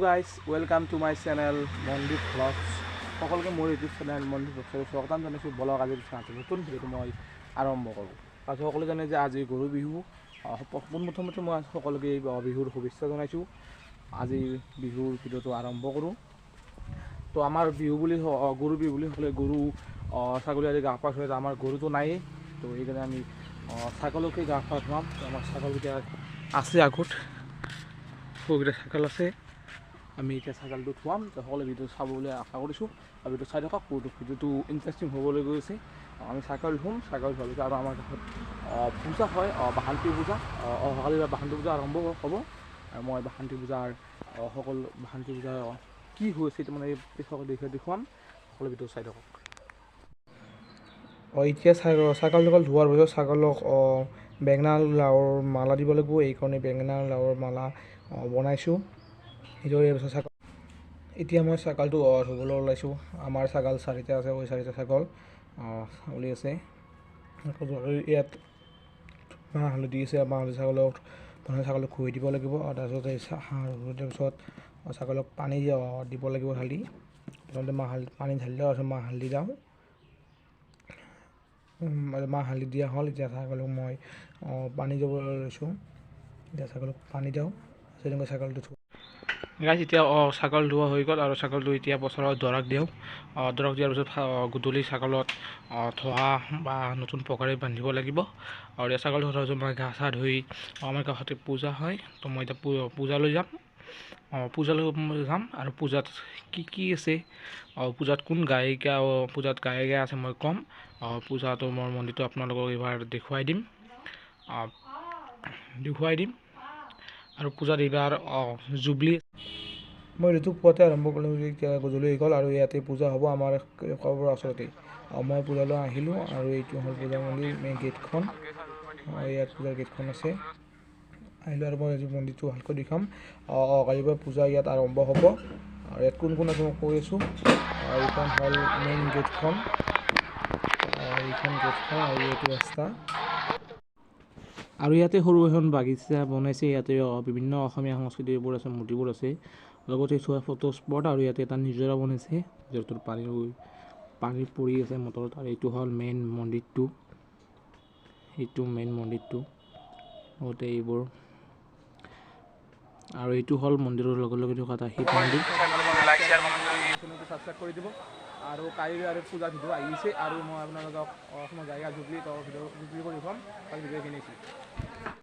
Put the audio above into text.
Guys welcome to my channel Mandeep blogs সকলোকে মোৰ YouTube channel Mandeep ব্লগছলৈ স্বাগতম জনাইছোঁ। বলক আজি নতুন ভিডিঅ'টো মই আৰম্ভ কৰোঁ। তাৰপিছত সকলোৱে জানে যে আজি গৰু বিহু। পোনপ্ৰথমতে মই সকলোকে বিহুৰ শুভেচ্ছা জনাইছোঁ। আজি বিহুৰ ভিডিঅ'টো আৰম্ভ কৰোঁ। তো আমাৰ বিহু বুলি গৰু বিহু বুলি সকলোৱে গৰু ছাগলী আদি গা পা ধুৱাই, আমাৰ গৰুটো নায়েই। তো সেইকাৰণে আমি ছাগলকে গা পা ধুৱাম। আমাৰ ছাগলকেইটা আছে আগত, সৰুকেইটা ছাগল আছে। আমি এতিয়া ছাগলটো ধুৱাম। সকলোৱে ভিডিঅ' চাবলৈ আশা কৰিছোঁ আৰু ভিডিঅ' চাই থাকক। ভিডিঅ'টো ইণ্টাৰেষ্টিং হ'বলৈ গৈছে। আমি ছাগল ধুম, ছাগল ধোৱাৰ পিছত আৰু আমাৰ কাষত পূজা হয়, বাসন্তী পূজা। অহাকালি বাসন্তী পূজা আৰম্ভ হ'ব আৰু মই বাসন্তী পূজাৰ সকলো বাসন্তী পূজা কি হৈছে এইটো মানে পিছক দেখুৱাম। সকলো ভিডিঅ' চাই থাকক। এতিয়া ছাগল ধোৱাৰ পিছত ছাগলক বেঙেনা লাওৰ মালা দিব লাগিব। এইকাৰণে বেঙেনা লাওৰ মালা বনাইছোঁ। এতিয়া মই ছাগলটো ধুবলৈ ওলাইছোঁ। আমাৰ ছাগল চাৰিটা আছে, চাৰিটা ছাগল ছাগলী আছে। ইয়াত মাহ হালধি আছে, মাহ হালধি ছাগলক খুৱাই দিব লাগিব। তাৰপিছত তাৰপিছত ছাগলক পানী দিব লাগিব ঢালি। প্ৰথমতে পানী ঢালি দিওঁ, তাৰপিছত মাহ হালধি দিওঁ। মাহ হালধি দিয়া হ'ল। এতিয়া ছাগলক মই পানী দিবলৈ লৈছোঁ। এতিয়া ছাগলক পানী দিওঁ, তেনেকৈ ছাগলটো গাইজ এতিয়া ছাগল ধোৱা হৈ গ'ল আৰু ছাগলটো এতিয়া পথাৰত দৰক দিওঁ। দৰক দিয়াৰ পিছত গধূলি ছাগলত ধোৱা বা নতুন পঘাৰে বান্ধিব লাগিব। আৰু এতিয়া ছাগল ধোৱাৰ পিছত মই গা চা ধুই আমাৰ কাষতে পূজা হয়। তো মই এতিয়া পূজালৈ যাম। পূজালৈ যাম আৰু পূজাত কি আছে, পূজাত কোন গায়িকা পূজাত গায়িকা আছে মই ক'ম। পূজাটো মোৰ মন্দিৰটো আপোনালোকক এইবাৰ দেখুৱাই দিম আৰু পূজাত এইবাৰ জুবলি মই ঋতু পুৱাতে আৰম্ভ কৰিলোঁ। এতিয়া গধূলি হৈ গ'ল আৰু ইয়াতে পূজা হ'ব আমাৰ ওচৰতে। মই পূজালৈ আহিলোঁ আৰু এইটো হ'ল পূজা মন্দিৰ মেইন গেটখন। ইয়াত পূজাৰ গেটখন আছে। আহিলোঁ আৰু মই আজি মন্দিৰটো ভালকৈ দেখাম। কালিৰ পৰা পূজা ইয়াত আৰম্ভ হ'ব আৰু ইয়াত কোন কোন আছে মই কৈ আছোঁ। এইখন হ'ল মেইন গেটখন, এইখন গেটখন আৰু এইটো ৰাস্তা। আৰু ইয়াতে সৰু এখন বাগিচা বনাইছে। ইয়াতে বিভিন্ন অসমীয়া সংস্কৃতিবোৰ আছে, মূৰ্তিবোৰ আছে, লগতে চোৱা ফটো স্পট। আৰু ইয়াতে এটা নিজৰা বনাইছে, য'ত পানী পৰি আছে মটৰত। আৰু এইটো হ'ল মেইন মন্দিৰটো, লগতে এইবোৰ। আৰু এইটো হ'ল মন্দিৰৰ লগে লগে থকা এটা শিৱ মন্দিৰ। ছাবস্ক্ৰাইব কৰি দিব। আৰু কাইলৈ আৰু পূজা ভিডিঅ' আহিছে আৰু মই আপোনালোকক অসমৰ জায়গা জুবলি ভিডিঅ' কৰি খুৱাম। ভিডিঅ' কিনিছোঁ।